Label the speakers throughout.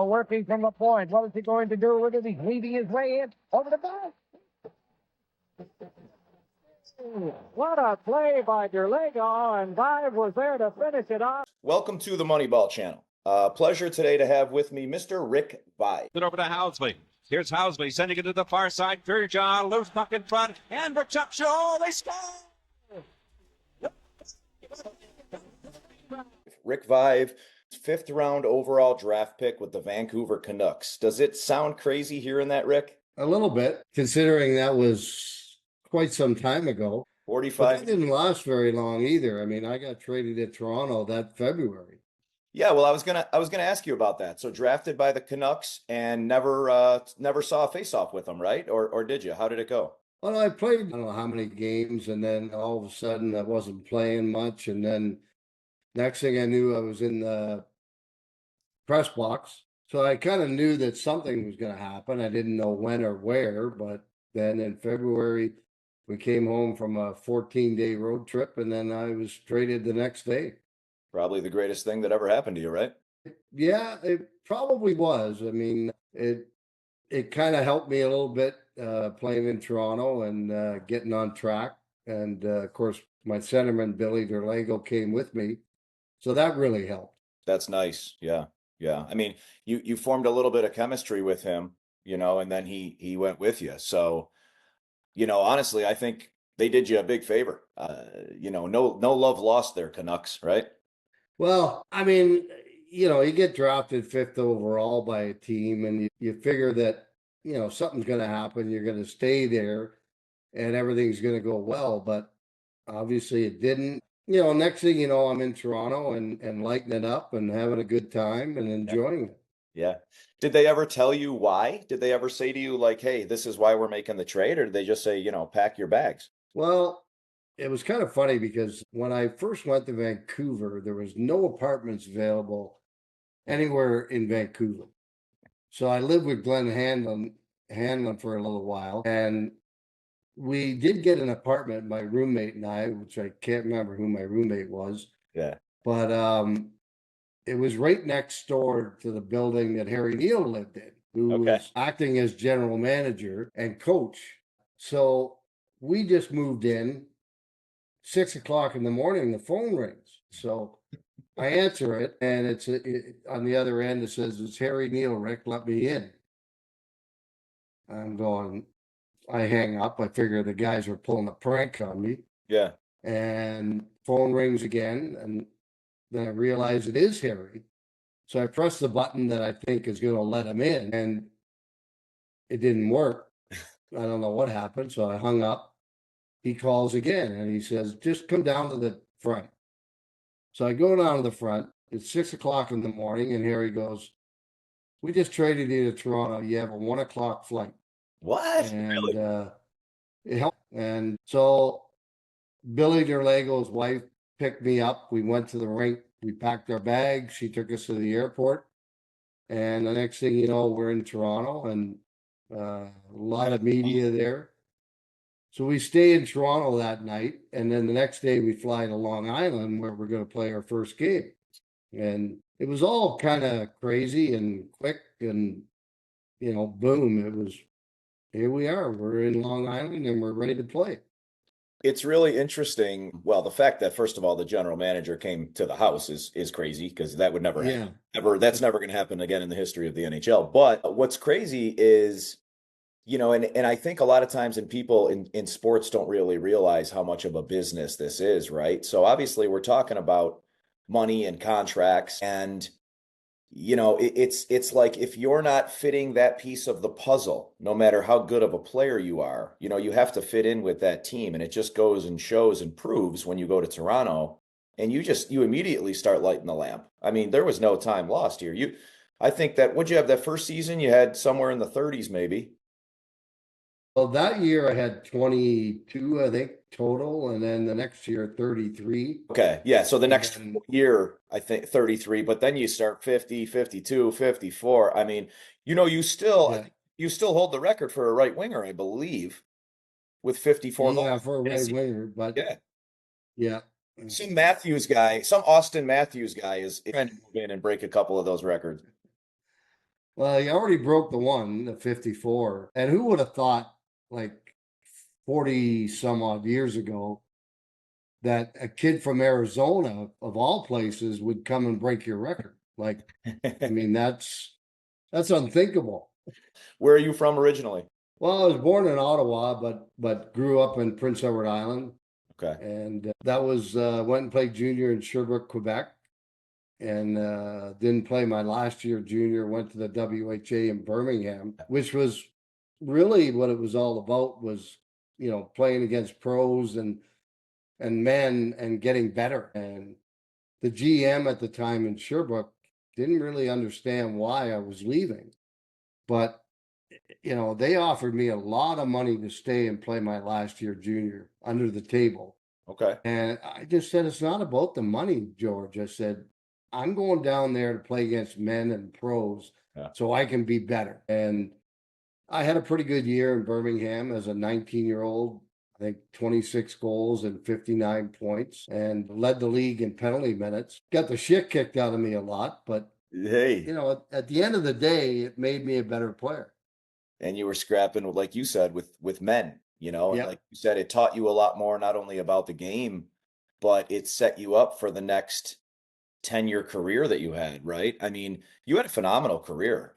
Speaker 1: Working from the point. What is he going to do with it? He's leading his way in over the back. What a play by Derlego, and Vaive was there to finish it off.
Speaker 2: Welcome to the Moneyball channel. Pleasure today to have with me Mr. Rick Vaive.
Speaker 3: It over to Housley. Here's Housley sending it to the far side. Fairjohn, loose puck in front, and Bertuccio, oh, they score!
Speaker 2: Rick Vaive, fifth round overall draft pick with the Vancouver Canucks. Does it sound crazy hearing that, Rick?
Speaker 4: A little bit, considering that was quite some time ago.
Speaker 2: 45.
Speaker 4: But that didn't last very long either. I mean, I got traded to Toronto that February.
Speaker 2: Yeah, well, I was gonna ask you about that. So drafted by the Canucks and never saw a face-off with them, right? Or did you? How did it go?
Speaker 4: Well, I played, I don't know how many games, and then all of a sudden I wasn't playing much. And then next thing I knew, I was in the press box. So I kind of knew that something was going to happen. I didn't know when or where, but then in February, we came home from a 14-day road trip, and then I was traded the next day.
Speaker 2: Probably the greatest thing that ever happened to you, right?
Speaker 4: Yeah, it probably was. I mean, it kind of helped me a little bit playing in Toronto and getting on track. And of course, my centerman, Billy Derlego, came with me. So that really helped.
Speaker 2: That's nice. Yeah. Yeah. I mean, you formed a little bit of chemistry with him, and then he went with you. So, honestly, I think they did you a big favor. No love lost there, Canucks, right?
Speaker 4: Well, I mean, you get drafted fifth overall by a team, and you figure that, something's going to happen. You're going to stay there and everything's going to go well. But obviously it didn't. Next thing you know, I'm in Toronto and lighting it up and having a good time and enjoying it.
Speaker 2: Yeah. Did they ever tell you why? Did they ever say to you like, hey, this is why we're making the trade? Or did they just say, pack your bags?
Speaker 4: Well, it was kind of funny because when I first went to Vancouver, there was no apartments available anywhere in Vancouver. So I lived with Glenn Hanlon for a little while, and we did get an apartment, my roommate and I, which I can't remember who my roommate was.
Speaker 2: Yeah.
Speaker 4: But it was right next door to the building that Harry Neal lived in, who was acting as general manager and coach. So we just moved in. 6 o'clock in the morning, the phone rings. So I answer it, and it's on the other end. It says, "It's Harry Neal, Rick. Let me in." I'm going. I hang up. I figure the guys were pulling a prank on me.
Speaker 2: Yeah.
Speaker 4: And phone rings again, and then I realize it is Harry. So I press the button that I think is going to let him in, and it didn't work. I don't know what happened. So I hung up. He calls again and he says, "Just come down to the front." So I go down to the front. It's 6 o'clock in the morning, and Harry goes, "We just traded you to Toronto. You have a 1 o'clock flight."
Speaker 2: What?
Speaker 4: And
Speaker 2: really?
Speaker 4: it helped. And so Billy Derlego's wife picked me up. We went to the rink. We packed our bags. She took us to the airport. And the next thing you know, we're in Toronto, and a lot of media there. So we stay in Toronto that night, and then the next day we fly to Long Island where we're going to play our first game. And it was all kind of crazy and quick, and boom, it was, here we are. We're in Long Island and we're ready to play.
Speaker 2: It's really interesting. Well, the fact that first of all the general manager came to the house is crazy, because that would never happen. That's never going to happen again in the history of the NHL. But what's crazy is, and I think a lot of times people in sports don't really realize how much of a business this is, right? So obviously we're talking about money and contracts, and, it's like if you're not fitting that piece of the puzzle, no matter how good of a player you are, you have to fit in with that team. And it just goes and shows and proves when you go to Toronto and you immediately start lighting the lamp. I mean, there was no time lost here. I think that, what'd you have that first season? You had somewhere in the 30s, maybe.
Speaker 4: Well, that year I had 22, I think, total, and then the next year 33.
Speaker 2: Okay, yeah, so the next year, I think 33, but then you start 50, 52, 54. I mean, you still hold the record for a right winger, I believe, with 54 goals.
Speaker 4: Yeah, for a right winger, but yeah.
Speaker 2: Some Austin Matthews guy is trying to move in and break a couple of those records.
Speaker 4: Well, he already broke the 54. And who would have thought, like 40 some odd years ago, that a kid from Arizona, of all places, would come and break your record? Like, I mean, that's unthinkable.
Speaker 2: Where are you from originally?
Speaker 4: Well, I was born in Ottawa, but grew up in Prince Edward Island.
Speaker 2: Okay.
Speaker 4: And that was went and played junior in Sherbrooke, Quebec, and didn't play my last year junior. Went to the WHA in Birmingham, which was really what it was all about. Was, you know, playing against pros and men and getting better. And the GM at the time in Sherbrooke didn't really understand why I was leaving, but you know, they offered me a lot of money to stay and play my last year junior under the table.
Speaker 2: Okay.
Speaker 4: And I just said, it's not about the money, George. I said, I'm going down there to play against men and pros so I can be better. And I had a pretty good year in Birmingham as a 19-year-old. I think 26 goals and 59 points, and led the league in penalty minutes. Got the shit kicked out of me a lot, but
Speaker 2: Hey,
Speaker 4: you know, at the end of the day, it made me a better player.
Speaker 2: and you were scrapping, like you said, with men, you know, and
Speaker 4: Yeah.
Speaker 2: like you said, it taught you a lot more, not only about the game, but it set you up for the next 10-year career that you had, right? I mean, you had a phenomenal career.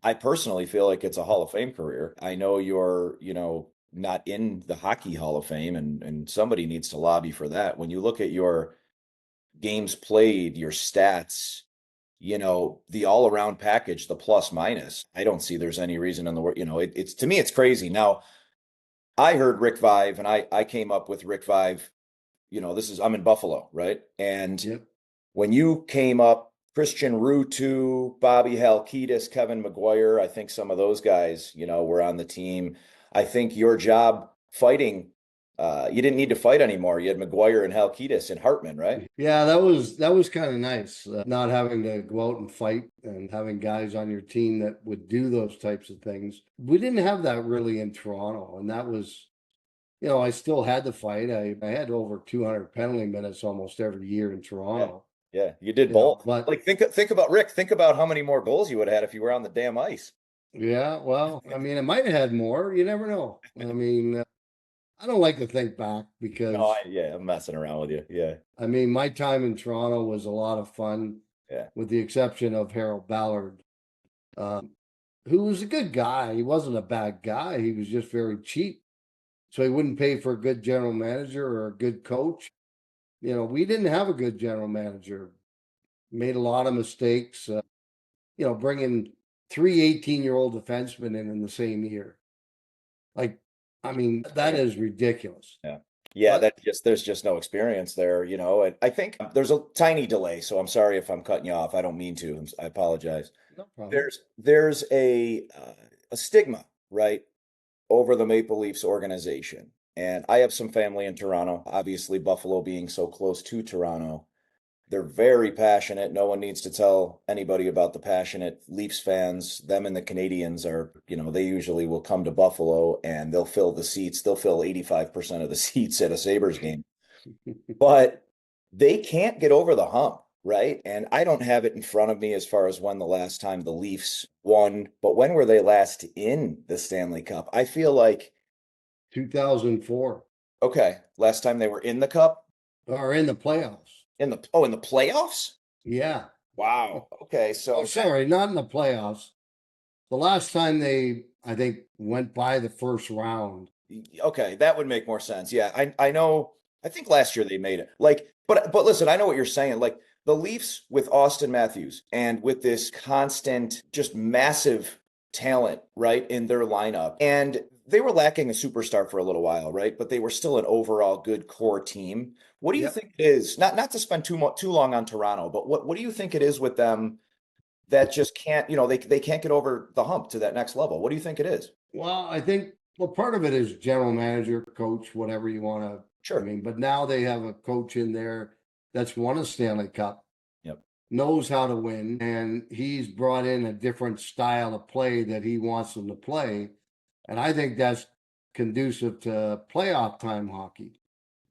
Speaker 2: I personally feel like it's a Hall of Fame career. I know you're, you know, not in the Hockey Hall of Fame, and somebody needs to lobby for that. When you look at your games played, your stats, you know, the all around package, the plus minus, I don't see there's any reason in the world, you know, it's to me, it's crazy. Now, I heard Rick Vaive, and I came up with Rick Vaive, you know, I'm in Buffalo, right? And
Speaker 4: Yep.
Speaker 2: when you came up, Christian Rutu, Bobby Halkitis, Kevin McGuire, I think some of those guys, you know, were on the team. I think your job fighting, you didn't need to fight anymore. You had McGuire and Halkitis and Hartman, right?
Speaker 4: Yeah, that was kind of nice, not having to go out and fight and having guys on your team that would do those types of things. We didn't have that really in Toronto, and that was, you know, I still had to fight. I had over 200 penalty minutes almost every year in Toronto.
Speaker 2: Yeah, you did
Speaker 4: You know,
Speaker 2: both.
Speaker 4: but
Speaker 2: Like think about Rick. Think about how many more goals you would have had if you were on the damn ice.
Speaker 4: yeah, well, I mean, I might have had more. You never know. I mean, I don't like to think back
Speaker 2: No,
Speaker 4: because,
Speaker 2: I'm messing around with you. Yeah,
Speaker 4: I mean, my time in Toronto was a lot of fun,
Speaker 2: yeah,
Speaker 4: with the exception of Harold Ballard, um, who was a good guy. He wasn't a bad guy. He was just very cheap. So he wouldn't pay for a good general manager or a good coach. You know, we didn't have a good general manager. Made a lot of mistakes. You know, bringing three 18-year-old defensemen in the same year. Like, I mean, that is ridiculous.
Speaker 2: yeah. Yeah,
Speaker 4: But
Speaker 2: there's just no experience there, you know. And I think there's a tiny delay, so I'm sorry if I'm cutting you off. I don't mean to. I apologize.
Speaker 4: no problem.
Speaker 2: There's a stigma, right, over the Maple Leafs organization. And I have some family in Toronto, obviously Buffalo being so close to Toronto. They're very passionate. No one needs to tell anybody about the passionate Leafs fans. Them and the Canadians are, you know, they usually will come to Buffalo and they'll fill the seats. They'll fill 85% of the seats at a Sabres game. But they can't get over the hump, right? And I don't have it in front of me as far as when the last time the Leafs won, but when were they last in the Stanley Cup? I feel like
Speaker 4: 2004,
Speaker 2: okay, last time they were in the cup,
Speaker 4: or in the playoffs.
Speaker 2: in the playoffs?
Speaker 4: Yeah.
Speaker 2: Wow. Okay, so
Speaker 4: Oh, sorry, not in the playoffs. The last time they, I think, went by the first round.
Speaker 2: okay, that would make more sense. Yeah, I know. I think last year they made it. Like, but listen, I know what you're saying. Like the Leafs with Austin Matthews and with this constant, just massive talent, right, in their lineup. And they were lacking a superstar for a little while, right? But they were still an overall good core team. What do you
Speaker 4: Yep.
Speaker 2: think it is? Not to spend too long on Toronto, but what do you think it is with them that just can't, you know, they can't get over the hump to that next level? What do you think it is?
Speaker 4: Well, I think, well, part of it is general manager, coach, whatever you want to, I
Speaker 2: Sure.
Speaker 4: mean, but now they have a coach in there that's won a Stanley Cup,
Speaker 2: Yep.
Speaker 4: knows how to win, and he's brought in a different style of play that he wants them to play. And I think that's conducive to playoff time hockey.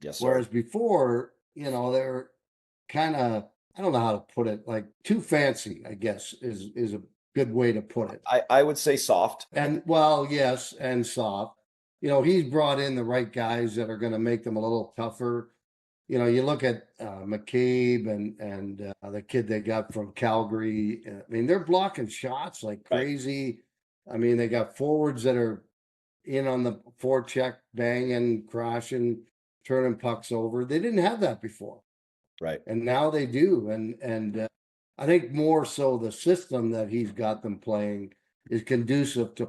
Speaker 2: Yes, sir.
Speaker 4: Whereas before, you know, they're kind of, I don't know how to put it, like too fancy, I guess is a good way to put it.
Speaker 2: I would say soft.
Speaker 4: And well, yes, and soft. He's brought in the right guys that are going to make them a little tougher. You look at McCabe and the kid they got from Calgary. I mean, they're blocking shots like crazy. Right. I mean, they got forwards that are in on the forecheck, banging, crashing, turning pucks over. They didn't have that before.
Speaker 2: Right.
Speaker 4: And now they do. And I think more so the system that he's got them playing is conducive to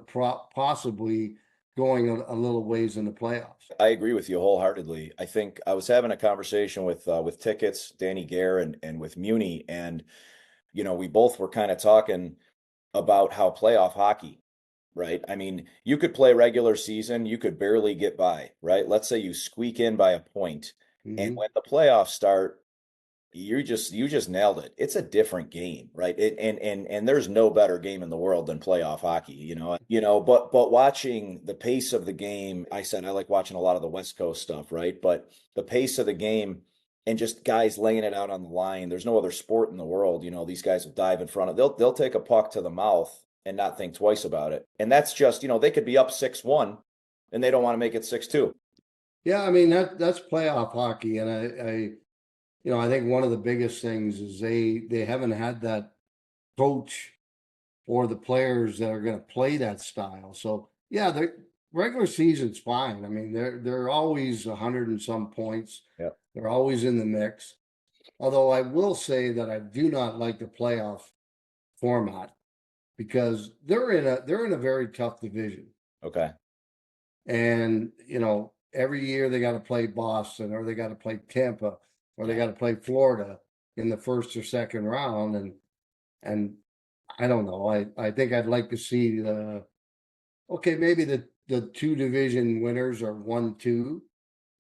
Speaker 4: possibly going a little ways in the playoffs.
Speaker 2: I agree with you wholeheartedly. I think I was having a conversation with Tickets, Danny Gare, and with Muni, and we both were kind of talking about how playoff hockey, right? I mean, you could play regular season, you could barely get by, right? Let's say you squeak in by a point, and when the playoffs start, you just nailed it. It's a different game, right? And there's no better game in the world than playoff hockey, but watching the pace of the game, I said I like watching a lot of the West Coast stuff, right? But the pace of the game and just guys laying it out on the line. There's no other sport in the world, these guys will dive in front of, they'll take a puck to the mouth and not think twice about it. And that's just, they could be up 6-1 and they don't want to make it 6-2.
Speaker 4: Yeah, I mean that's playoff hockey, and I think one of the biggest things is they haven't had that coach or the players that are going to play that style. So yeah, the regular season's fine. I mean, they're always 100 and some points.
Speaker 2: Yep.
Speaker 4: They're always in the mix. Although I will say that I do not like the playoff format because they're in a very tough division.
Speaker 2: Okay.
Speaker 4: And every year they got to play Boston or they got to play Tampa or they got to play Florida in the first or second round. And I don't know. I think I'd like to see maybe the two division winners are 1-2,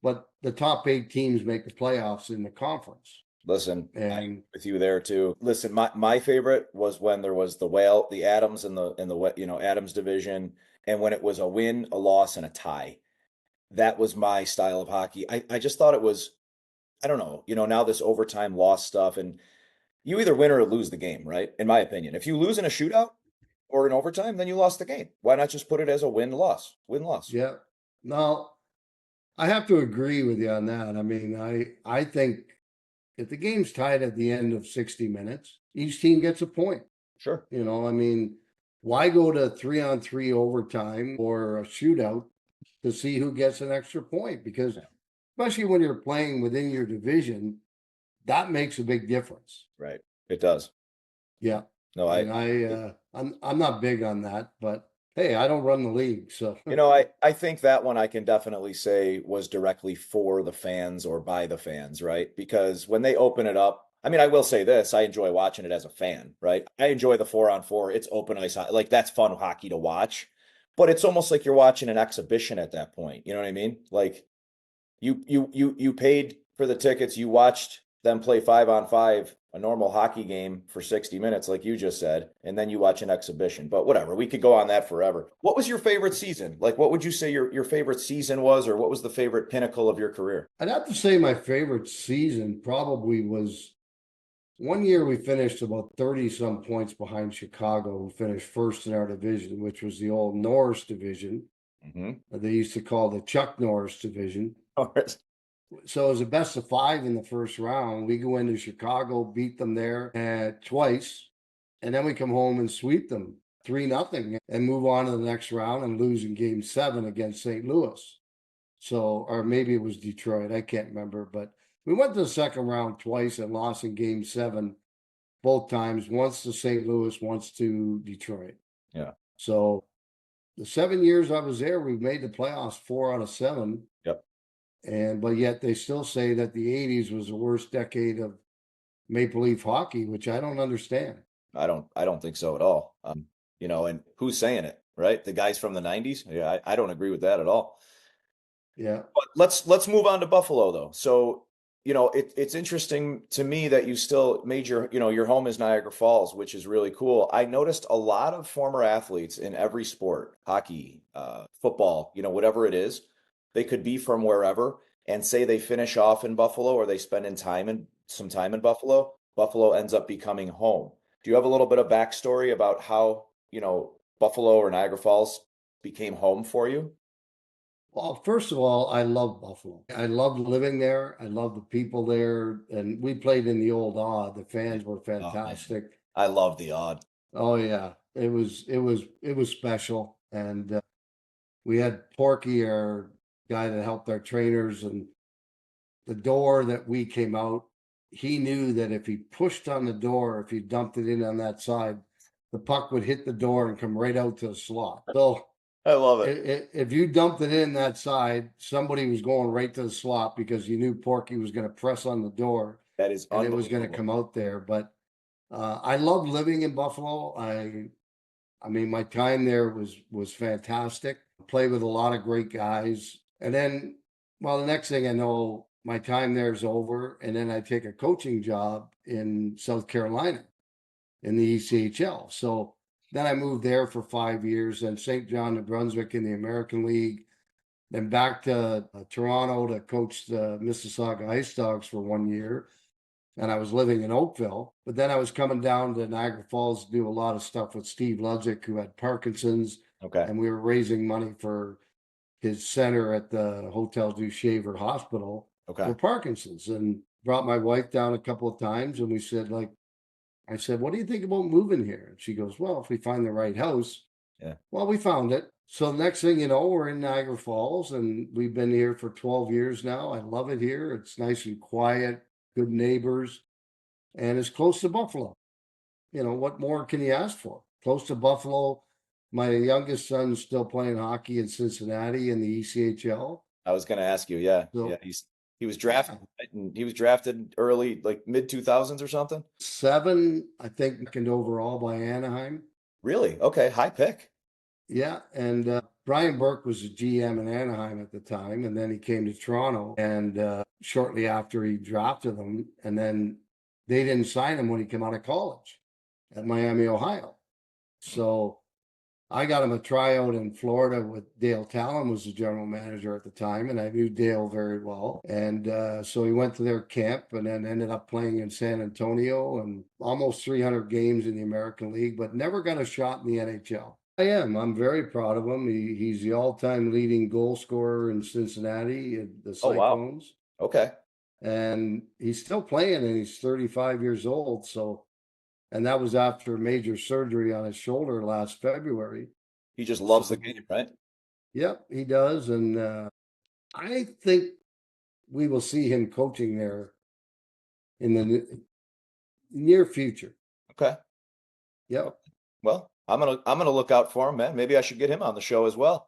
Speaker 4: but the top 8 teams make the playoffs in the conference.
Speaker 2: Listen, I'm with you there too. Listen, my favorite was when there was the Adams in the Adams division, and when it was a win, a loss, and a tie. That was my style of hockey. I just thought it was, I don't know, now this overtime loss stuff, and you either win or lose the game, right? In my opinion, if you lose in a shootout or in overtime, then you lost the game. Why not just put it as a win-loss? Win-loss.
Speaker 4: Yeah. No, I have to agree with you on that. I mean, I think if the game's tied at the end of 60 minutes, each team gets a point.
Speaker 2: Sure.
Speaker 4: I mean, why go to 3-on-3 overtime or a shootout to see who gets an extra point? Because especially when you're playing within your division, that makes a big difference.
Speaker 2: Right. It does.
Speaker 4: Yeah.
Speaker 2: No,
Speaker 4: I'm not big on that, but hey, I don't run the league, so
Speaker 2: I think that one I can definitely say was directly for the fans or by the fans, right? Because when they open it up, I mean, I will say this, I enjoy watching it as a fan, right? I enjoy the 4-on-4. It's open ice, like that's fun hockey to watch. But it's almost like you're watching an exhibition at that point. You know what I mean? Like you paid for the tickets, you watched them play 5-on-5, a normal hockey game for 60 minutes, like you just said, and then you watch an exhibition. But whatever, we could go on that forever. What was your favorite season? Like, what would you say your favorite season was, or what was the favorite pinnacle of your career?
Speaker 4: I'd have to say my favorite season probably was one year we finished about 30-some points behind Chicago, who finished first in our division, which was the old Norris division.
Speaker 2: Mm-hmm.
Speaker 4: They used to call the Chuck Norris division. So it was a best of 5 in the first round. We go into Chicago, beat them there twice, and then we come home and sweep them 3-0 and move on to the next round and lose in Game 7 against St. Louis. So, or maybe it was Detroit. I can't remember, but we went to the second round twice and lost in Game 7 both times, once to St. Louis, once to Detroit.
Speaker 2: Yeah.
Speaker 4: So the 7 years I was there, we made the playoffs 4 out of 7.
Speaker 2: Yep.
Speaker 4: But yet they still say that the 80s was the worst decade of Maple Leaf hockey, which I don't understand.
Speaker 2: I don't think so at all. And who's saying it, right? The guys from the 90s? Yeah, I don't agree with that at all.
Speaker 4: Yeah.
Speaker 2: But let's move on to Buffalo though. So, it's interesting to me that you still made your home is Niagara Falls, which is really cool. I noticed a lot of former athletes in every sport, hockey, football, whatever it is. They could be from wherever and say they finish off in Buffalo or they spend some time in Buffalo. Buffalo ends up becoming home. Do you have a little bit of backstory about how, Buffalo or Niagara Falls became home for you?
Speaker 4: Well, first of all, I love Buffalo. I loved living there. I love the people there. And we played in the old Odd. The fans were
Speaker 2: Oh, man.
Speaker 4: fantastic.
Speaker 2: I love the Odd.
Speaker 4: Oh yeah. It was special. And we had Porky, our guy that helped our trainers, and the door that we came out, he knew that if he pushed on the door, if he dumped it in on that side, the puck would hit the door and come right out to the slot. So
Speaker 2: I love it.
Speaker 4: if you dumped it in that side, somebody was going right to the slot because you knew Porky was going to press on the door
Speaker 2: That is
Speaker 4: and it was going to
Speaker 2: unbelievable.
Speaker 4: come out there. But I loved living in Buffalo. I mean, my time there was fantastic. Played with a lot of great guys, and then, well, the next thing I know, my time there is over, and then I take a coaching job in South Carolina in the ECHL. So then I moved there for 5 years, then St. John, New Brunswick in the American League, then back to Toronto to coach the Mississauga Ice Dogs for 1 year. And I was living in Oakville, but then I was coming down to Niagara Falls to do a lot of stuff with Steve Ludzik, who had Parkinson's,
Speaker 2: Okay.
Speaker 4: and we were raising money for his center at the Hotel du Shaver Hospital
Speaker 2: Okay.
Speaker 4: for Parkinson's, and brought my wife down a couple of times, and we said, like, I said, what do you think about moving here? And she goes, well, if we find the right house.
Speaker 2: Yeah.
Speaker 4: Well, we found it. So next thing you know, we're in Niagara Falls, and we've been here for 12 years now. I love it here. It's nice and quiet, good neighbors, and it's close to Buffalo. What more can you ask for? Close to Buffalo. My youngest son's still playing hockey in Cincinnati in the ECHL.
Speaker 2: I was going to ask you. Yeah.
Speaker 4: So,
Speaker 2: Yeah. He was drafted, and he was drafted early, like mid 2000s or something.
Speaker 4: 7, I think, second overall by Anaheim.
Speaker 2: Really? Okay. High pick.
Speaker 4: Yeah, and Brian Burke was a GM in Anaheim at the time, and then he came to Toronto, and shortly after he drafted him, and then they didn't sign him when he came out of college at Miami, Ohio. So I got him a tryout in Florida with Dale Talon was the general manager at the time, and I knew Dale very well. And so he went to their camp and then ended up playing in San Antonio and almost 300 games in the American League, but never got a shot in the NHL. I am. I'm very proud of him. He's the all-time leading goal scorer in Cincinnati, the Cyclones.
Speaker 2: Oh, wow. Okay.
Speaker 4: And he's still playing, and he's 35 years old. So, and that was after major surgery on his shoulder last February.
Speaker 2: He just loves the game, right?
Speaker 4: Yep, he does. And I think we will see him coaching there in the near future.
Speaker 2: Okay.
Speaker 4: Yep.
Speaker 2: Well, I'm gonna look out for him, man. Maybe I should get him on the show as well.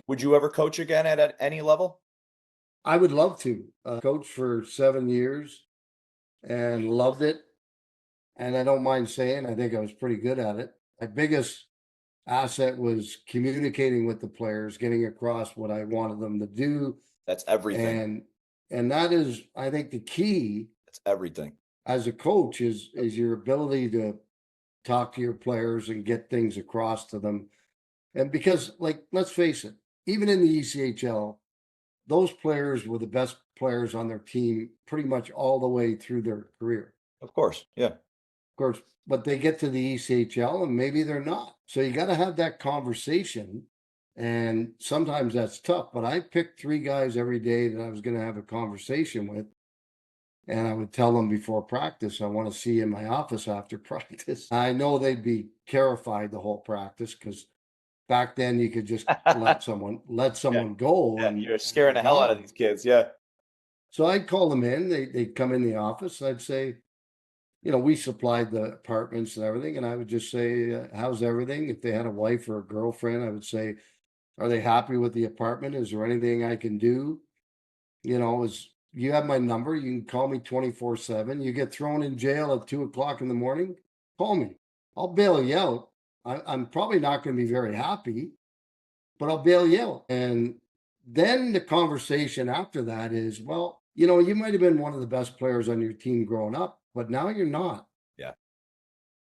Speaker 2: Would you ever coach again at any level?
Speaker 4: I would love to. Coach for 7 years and loved it. And I don't mind saying, I think I was pretty good at it. My biggest asset was communicating with the players, getting across what I wanted them to do.
Speaker 2: That's everything.
Speaker 4: And that is, I think, the key.
Speaker 2: That's everything.
Speaker 4: As a coach is your ability to talk to your players and get things across to them. And because, like, let's face it, even in the ECHL, those players were the best players on their team pretty much all the way through their career.
Speaker 2: Of course. Yeah.
Speaker 4: Of course, but they get to the ECHL and maybe they're not. So you got to have that conversation. And sometimes that's tough, but I picked 3 guys every day that I was going to have a conversation with. And I would tell them before practice, I want to see you in my office after practice. I know they'd be terrified the whole practice because back then you could just let someone go.
Speaker 2: Yeah,
Speaker 4: and
Speaker 2: you're scaring the hell out of these kids. Yeah.
Speaker 4: So I'd call them in. They'd come in the office. I'd say, we supplied the apartments and everything. And I would just say, how's everything? If they had a wife or a girlfriend, I would say, are they happy with the apartment? Is there anything I can do? You have my number. You can call me 24/7. You get thrown in jail at 2:00 in the morning, call me. I'll bail you out. I'm probably not going to be very happy, but I'll bail you out. And then the conversation after that is, well, you might have been one of the best players on your team growing up, but now you're not.
Speaker 2: Yeah.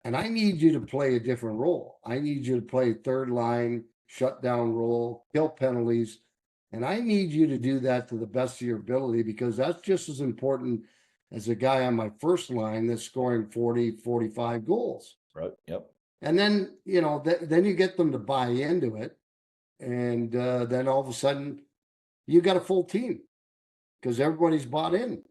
Speaker 4: And I need you to play a different role. I need you to play third line, shutdown role, kill penalties. And I need you to do that to the best of your ability because that's just as important as a guy on my first line that's scoring 40, 45 goals.
Speaker 2: Right. Yep.
Speaker 4: And then, then you get them to buy into it. And then all of a sudden you got a full team because everybody's bought in.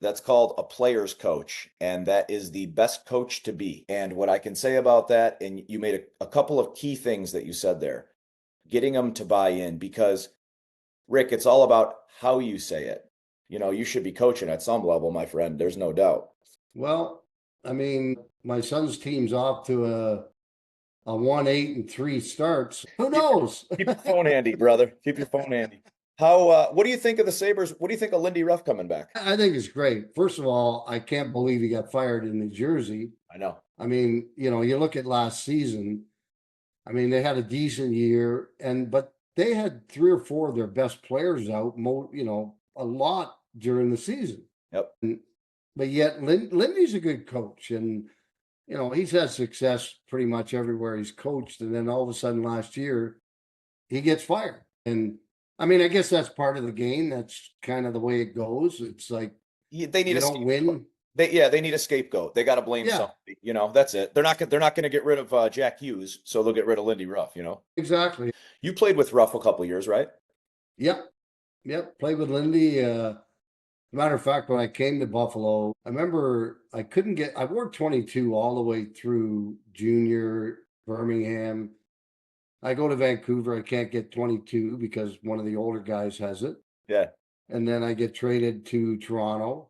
Speaker 2: That's called a player's coach, and that is the best coach to be. And what I can say about that, and you made a couple of key things that you said there, getting them to buy in, because Rick, it's all about how you say it. You should be coaching at some level, my friend. There's no doubt.
Speaker 4: Well, I mean, my son's team's off to a 1-8-3 starts. Who knows?
Speaker 2: Keep your phone handy, brother. Keep your phone handy. What do you think of the Sabres? What do you think of Lindy Ruff coming back?
Speaker 4: I think it's great. First of all, I can't believe he got fired in New Jersey.
Speaker 2: I know.
Speaker 4: I mean, you look at last season. I mean, they had a decent year, but they had 3 or 4 of their best players out, a lot during the season.
Speaker 2: Yep.
Speaker 4: But yet, Lindy's a good coach, and he's had success pretty much everywhere he's coached. And then all of a sudden, last year, he gets fired. And I mean, I guess that's part of the game. That's kind of the way it goes. It's like
Speaker 2: they need
Speaker 4: you don't win.
Speaker 2: They need a scapegoat. They got to blame somebody. That's it. They're not going to get rid of Jack Hughes, so they'll get rid of Lindy Ruff.
Speaker 4: Exactly.
Speaker 2: You played with Ruff a couple of years, right?
Speaker 4: Yep. Played with Lindy. Matter of fact, when I came to Buffalo, I remember I wore 22 all the way through junior, Birmingham. I go to Vancouver, I can't get 22 because one of the older guys has it.
Speaker 2: Yeah.
Speaker 4: And then I get traded to Toronto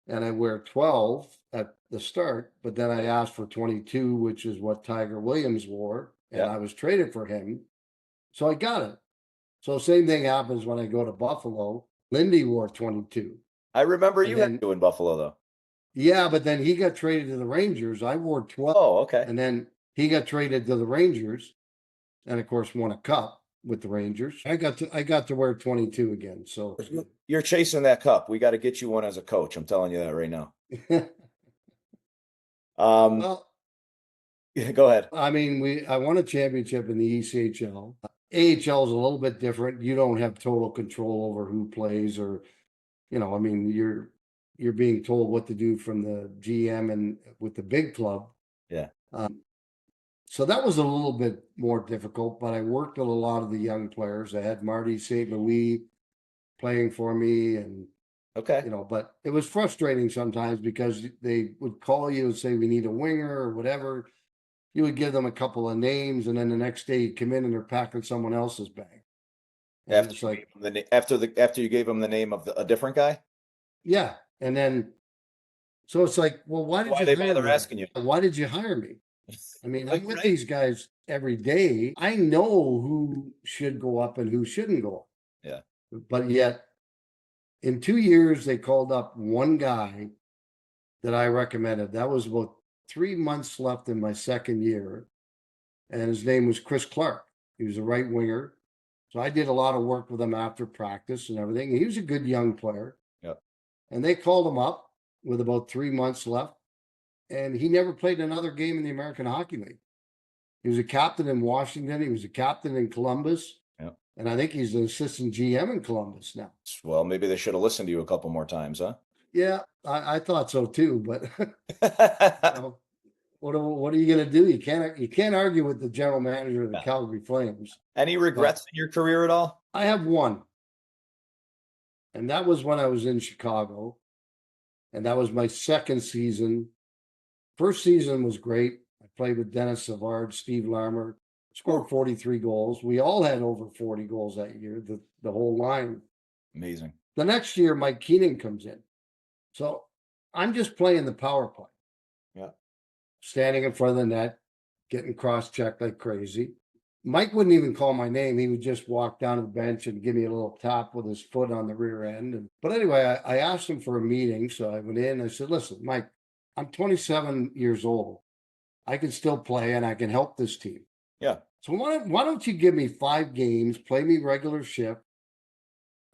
Speaker 4: and I wear 12 at the start, but then I asked for 22, which is what Tiger Williams wore. And I was traded for him. So I got it. So same thing happens when I go to Buffalo. Lindy wore 22.
Speaker 2: I remember you had to in Buffalo, though.
Speaker 4: Yeah, but then he got traded to the Rangers. I wore 12.
Speaker 2: Oh, okay.
Speaker 4: And then he got traded to the Rangers, and of course won a cup with the Rangers. I got to wear 22 again. So
Speaker 2: you're chasing that cup. We got to get you one as a coach. I'm telling you that right now.
Speaker 4: Well,
Speaker 2: go ahead.
Speaker 4: I mean, I won a championship in the ECHL. AHL is a little bit different. You don't have total control over who plays, or I mean, you're being told what to do from the GM and with the big club.
Speaker 2: Yeah.
Speaker 4: So that was a little bit more difficult, but I worked with a lot of the young players. I had Marty St. Louis playing for me, and
Speaker 2: okay,
Speaker 4: but it was frustrating sometimes because they would call you and say we need a winger or whatever. You would give them a couple of names, and then the next day you come in and they're packing someone else's bag. And
Speaker 2: after you gave them the name of a different guy.
Speaker 4: Yeah, and then so it's like, well, why did they bother
Speaker 2: asking you?
Speaker 4: Why did you hire me? I mean, I'm with these guys every day. I know who should go up and who shouldn't go up.
Speaker 2: Yeah.
Speaker 4: But yet, in 2 years, they called up one guy that I recommended. That was about 3 months left in my second year. And his name was Chris Clark. He was a right winger. So I did a lot of work with him after practice and everything. He was a good young player.
Speaker 2: Yep.
Speaker 4: And they called him up with about 3 months left. And he never played another game in the American Hockey League. He was a captain in Washington. He was a captain in Columbus.
Speaker 2: Yep.
Speaker 4: And I think he's an assistant GM in Columbus now.
Speaker 2: Well, maybe they should have listened to you a couple more times, huh?
Speaker 4: Yeah, I thought so too. But what are you going to do? You can't argue with the general manager of the Calgary Flames.
Speaker 2: Any regrets in your career at all?
Speaker 4: I have one. And that was when I was in Chicago. And that was my second season. First season was great. I played with Dennis Savard, Steve Larmer, scored 43 goals. We all had over 40 goals that year, the whole line.
Speaker 2: Amazing.
Speaker 4: The next year, Mike Keenan comes in. So I'm just playing the power play.
Speaker 2: Yeah.
Speaker 4: Standing in front of the net, getting cross-checked like crazy. Mike wouldn't even call my name. He would just walk down to the bench and give me a little tap with his foot on the rear end. But anyway, I asked him for a meeting. So I went in and I said, listen, Mike, I'm 27 years old. I can still play and I can help this team.
Speaker 2: Yeah.
Speaker 4: So why don't you give me 5 games, play me regular shift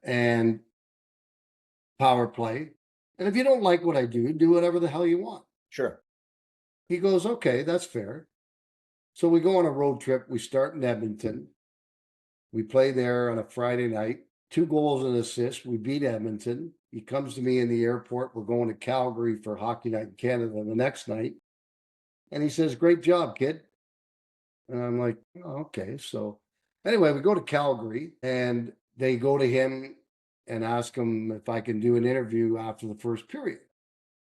Speaker 4: and power play. And if you don't like what I do whatever the hell you want.
Speaker 2: Sure.
Speaker 4: He goes, okay, that's fair. So we go on a road trip. We start in Edmonton. We play there on a Friday night. 2 goals and assists. We beat Edmonton. He comes to me in the airport. We're going to Calgary for Hockey Night in Canada the next night. And he says, "Great job, kid." And I'm like, oh, okay. So anyway, we go to Calgary and they go to him and ask him if I can do an interview after the first period.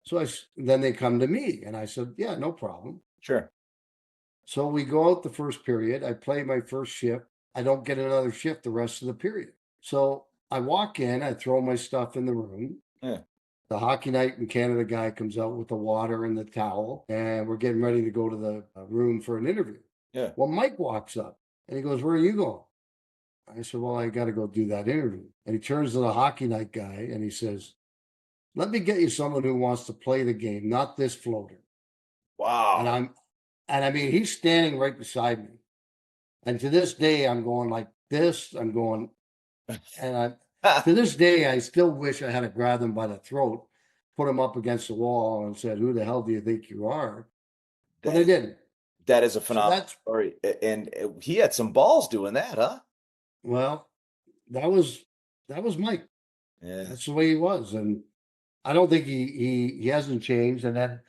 Speaker 4: So then they come to me and I said, yeah, no problem.
Speaker 2: Sure.
Speaker 4: So we go out the first period. I play my first shift. I don't get another shift the rest of the period. So I walk in, I throw my stuff in the room.
Speaker 2: Yeah.
Speaker 4: The Hockey Night in Canada guy comes out with the water and the towel, and we're getting ready to go to the room for an interview.
Speaker 2: Yeah.
Speaker 4: Well, Mike walks up and he goes, "Where are you going?" I said, "Well, I got to go do that interview." And he turns to the Hockey Night guy and he says, "Let me get you someone who wants to play the game, not this floater."
Speaker 2: Wow.
Speaker 4: And I mean, he's standing right beside me. And to this day, I'm going like this. I'm going, and to this day, I still wish I had grabbed him by the throat, put him up against the wall, and said, "Who the hell do you think you are?" But I didn't.
Speaker 2: That is a
Speaker 4: So
Speaker 2: phenomenal story. And he had some balls doing that, huh?
Speaker 4: well, that was Mike.
Speaker 2: Yeah.
Speaker 4: That's the way he was, and I don't think he hasn't changed. And then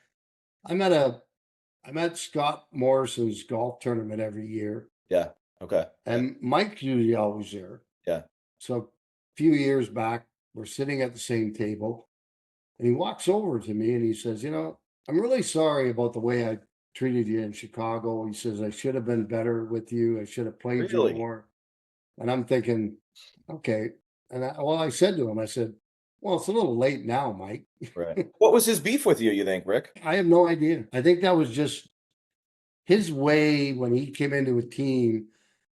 Speaker 4: I met Scott Morrison's golf tournament every year.
Speaker 2: Yeah. Okay.
Speaker 4: And Mike's usually always there.
Speaker 2: Yeah.
Speaker 4: So a few years back, we're sitting at the same table, and he walks over to me and he says, "I'm really sorry about the way I treated you in Chicago." He says, "I should have been better with you. I should have played you
Speaker 2: Really?
Speaker 4: more." And I'm thinking, okay. And I said to him, I said, "Well, it's a little late now, Mike."
Speaker 2: Right. What was his beef with you think, Rick?
Speaker 4: I have no idea. I think that was just his way when he came into a team,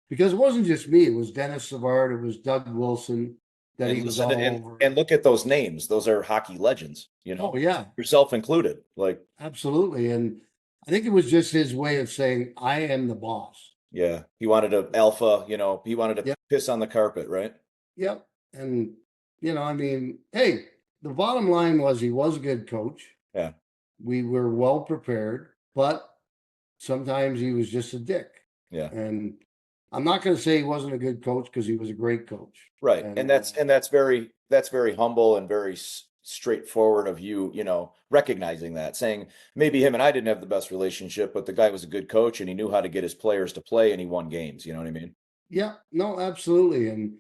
Speaker 4: because it wasn't just me. It was Dennis Savard. It was Doug Wilson that he was all over.
Speaker 2: And look at those names. Those are hockey legends,
Speaker 4: Oh, yeah.
Speaker 2: yourself included. Like,
Speaker 4: absolutely. And I think it was just his way of saying, "I am the boss."
Speaker 2: yeah, he wanted a alpha, he wanted to piss on the carpet, right?
Speaker 4: Yep. And, I mean, hey, the bottom line was he was a good coach.
Speaker 2: Yeah.
Speaker 4: We were well prepared, but sometimes he was just a dick.
Speaker 2: Yeah.
Speaker 4: And I'm not going to say he wasn't a good coach, because he was a great coach.
Speaker 2: Right. And that's very humble and very straightforward of you, recognizing that, saying maybe him and I didn't have the best relationship, but the guy was a good coach and he knew how to get his players to play and he won games. You know what I mean?
Speaker 4: Yeah, no, absolutely.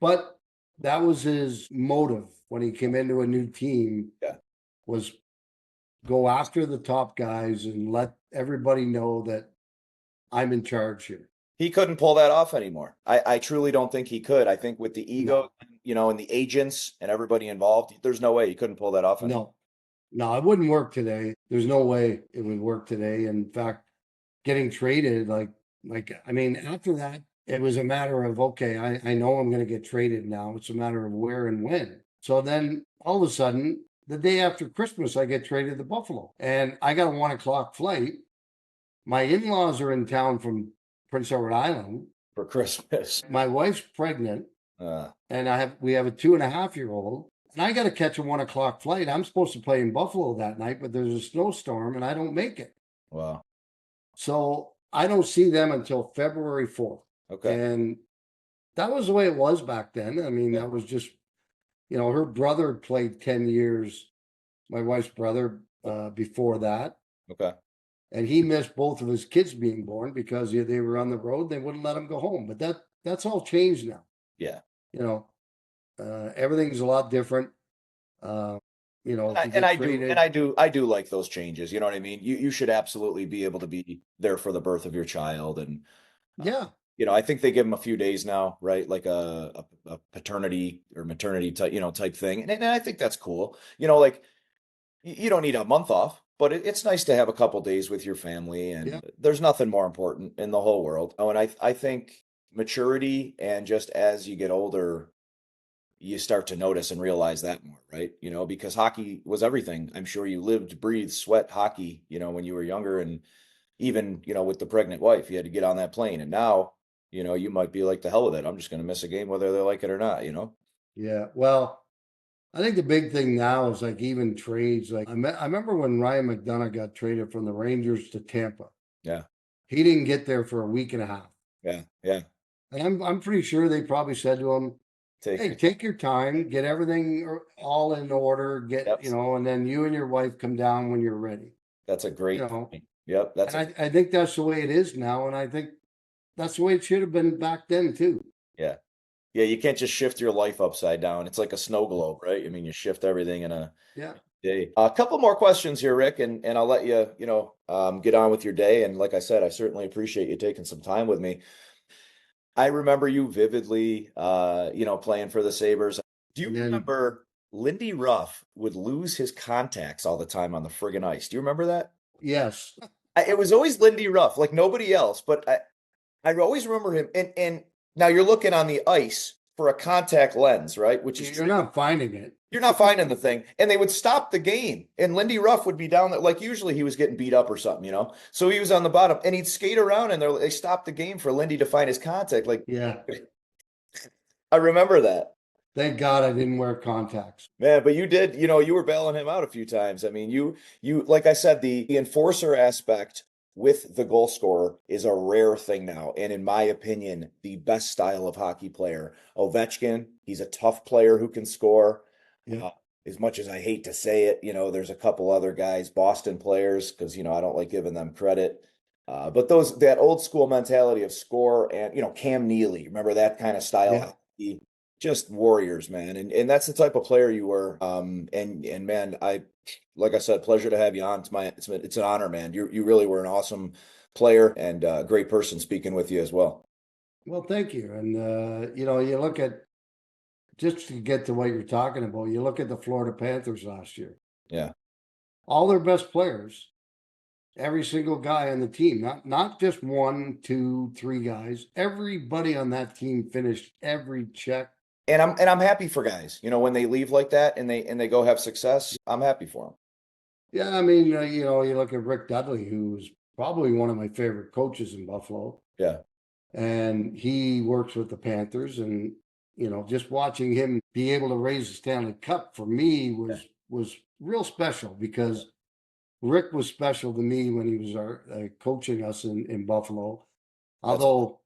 Speaker 4: But that was his motive when he came into a new team.
Speaker 2: Yeah.
Speaker 4: Was go after the top guys and let everybody know that I'm in charge here.
Speaker 2: He couldn't pull that off anymore. I truly don't think he could. I think with the ego, and the agents and everybody involved, there's no way he couldn't pull that off anymore.
Speaker 4: No, it wouldn't work today. There's no way it would work today. In fact, getting traded, I mean, after that, it was a matter of, okay, I know I'm going to get traded now. It's a matter of where and when. So then all of a sudden, the day after Christmas, I get traded to Buffalo, and I got a 1:00 flight. My in-laws are in town from Prince Edward Island
Speaker 2: for Christmas.
Speaker 4: My wife's pregnant, and we have a 2.5-year-old, and I got to catch a 1:00 flight. I'm supposed to play in Buffalo that night, but there's a snowstorm, and I don't make it.
Speaker 2: Wow.
Speaker 4: So I don't see them until February 4th.
Speaker 2: Okay.
Speaker 4: And that was the way it was back then. I mean, that was just, her brother played 10 years, my wife's brother, before that.
Speaker 2: Okay.
Speaker 4: And he missed both of his kids being born because they were on the road. They wouldn't let him go home. But that's all changed now.
Speaker 2: Yeah.
Speaker 4: Everything's a lot different.
Speaker 2: I do like those changes. You know what I mean? You should absolutely be able to be there for the birth of your child. And
Speaker 4: yeah.
Speaker 2: I think they give them a few days now, right? Like a paternity or maternity type thing. And I think that's cool. Like you don't need a month off, but it's nice to have a couple days with your family, and there's nothing more important in the whole world. Oh, and I think maturity, and just as you get older, you start to notice and realize that more, right? Because hockey was everything. I'm sure you lived, breathed, sweat hockey, when you were younger, and even, with the pregnant wife, you had to get on that plane. And now, you might be like, the hell with it. I'm just going to miss a game, whether they like it or not,
Speaker 4: Yeah. Well, I think the big thing now is like even trades. Like I remember when Ryan McDonough got traded from the Rangers to Tampa.
Speaker 2: Yeah.
Speaker 4: He didn't get there for a week and a half.
Speaker 2: Yeah. Yeah.
Speaker 4: And I'm pretty sure they probably said to him, take your time, get everything all in order, and then you and your wife come down when you're ready.
Speaker 2: That's a great point. Yep. That's
Speaker 4: And I think that's the way it is now. And I think that's the way it should have been back then too.
Speaker 2: yeah. Yeah. You can't just shift your life upside down. It's like a snow globe, right? I mean, you shift everything in a
Speaker 4: Yeah.
Speaker 2: day. A couple more questions here, Rick, and I'll let you, get on with your day. And like I said, I certainly appreciate you taking some time with me. I remember you vividly, playing for the Sabres. Do you
Speaker 4: And then,
Speaker 2: remember Lindy Ruff would lose his contacts all the time on the friggin' ice? Do you remember that?
Speaker 4: yes,
Speaker 2: It was always Lindy Ruff, like nobody else, but I always remember him. And now you're looking on the ice for a contact lens, right? Which is
Speaker 4: you're not finding it.
Speaker 2: you're not finding the thing. And they would stop the game. And Lindy Ruff would be down there. Like usually he was getting beat up or something, So he was on the bottom and he'd skate around and they stopped the game for Lindy to find his contact. Like,
Speaker 4: Yeah.
Speaker 2: I remember that.
Speaker 4: Thank God I didn't wear contacts.
Speaker 2: Man, but you did, you were bailing him out a few times. I mean, you like I said, the enforcer aspect with the goal scorer is a rare thing now. And in my opinion, the best style of hockey player. Ovechkin, he's a tough player who can score.
Speaker 4: Yeah.
Speaker 2: As much as I hate to say it, there's a couple other guys, Boston players, because I don't like giving them credit. But that old school mentality of score and Cam Neely, remember that kind of style?
Speaker 4: Yeah.
Speaker 2: Just warriors, man, and that's the type of player you were. And man, like I said, pleasure to have you on. It's an honor, man. You really were an awesome player and a great person speaking with you as well.
Speaker 4: Well, thank you. And you look at, just to get to what you're talking about, you look at the Florida Panthers last year.
Speaker 2: Yeah.
Speaker 4: All their best players, every single guy on the team, not just 1, 2, 3 guys. Everybody on that team finished every check.
Speaker 2: And I'm happy for guys, when they leave like that and they go have success. I'm happy for them.
Speaker 4: Yeah, I mean, you look at Rick Dudley, who's probably one of my favorite coaches in Buffalo.
Speaker 2: Yeah.
Speaker 4: And he works with the Panthers, and just watching him be able to raise the Stanley Cup for me was real special, because Rick was special to me when he was coaching us in Buffalo. Although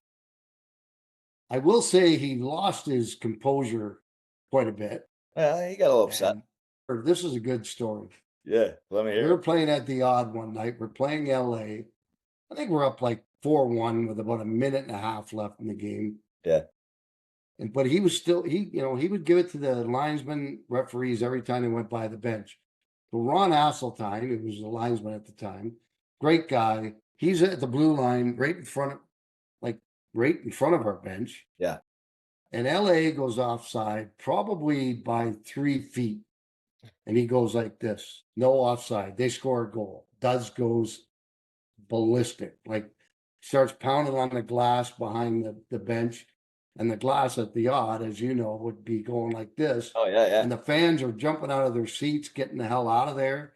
Speaker 4: I will say he lost his composure quite a bit.
Speaker 2: Yeah, he got a little upset.
Speaker 4: This is a good story.
Speaker 2: Yeah, let me hear.
Speaker 4: We were playing at the Odd one night. We're playing LA. I think we're up like 4-1 with about a minute and a half left in the game.
Speaker 2: Yeah.
Speaker 4: But he was still, he would give it to the linesman referees every time they went by the bench. But Ron Asseltine, who was the linesman at the time, great guy. He's at the blue line right in front of our bench.
Speaker 2: Yeah.
Speaker 4: And LA goes offside probably by 3 feet. And he goes like this, no offside. They score a goal. Duds goes ballistic, like starts pounding on the glass behind the bench. And the glass at the Odd, as you know, would be going like this.
Speaker 2: Oh, yeah.
Speaker 4: And the fans are jumping out of their seats, getting the hell out of there.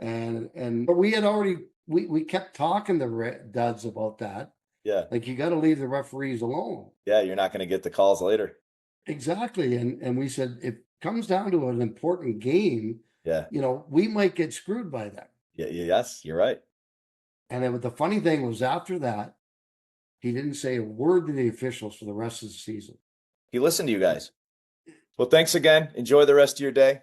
Speaker 4: But we had already, we kept talking to Duds about that.
Speaker 2: Yeah.
Speaker 4: Like, you got to leave the referees alone.
Speaker 2: Yeah, you're not going to get the calls later.
Speaker 4: Exactly. And we said, if it comes down to an important game,
Speaker 2: yeah,
Speaker 4: we might get screwed by that.
Speaker 2: Yeah, yes, you're right.
Speaker 4: And the funny thing was, after that, he didn't say a word to the officials for the rest of the season.
Speaker 2: He listened to you guys. Well, thanks again. Enjoy the rest of your day.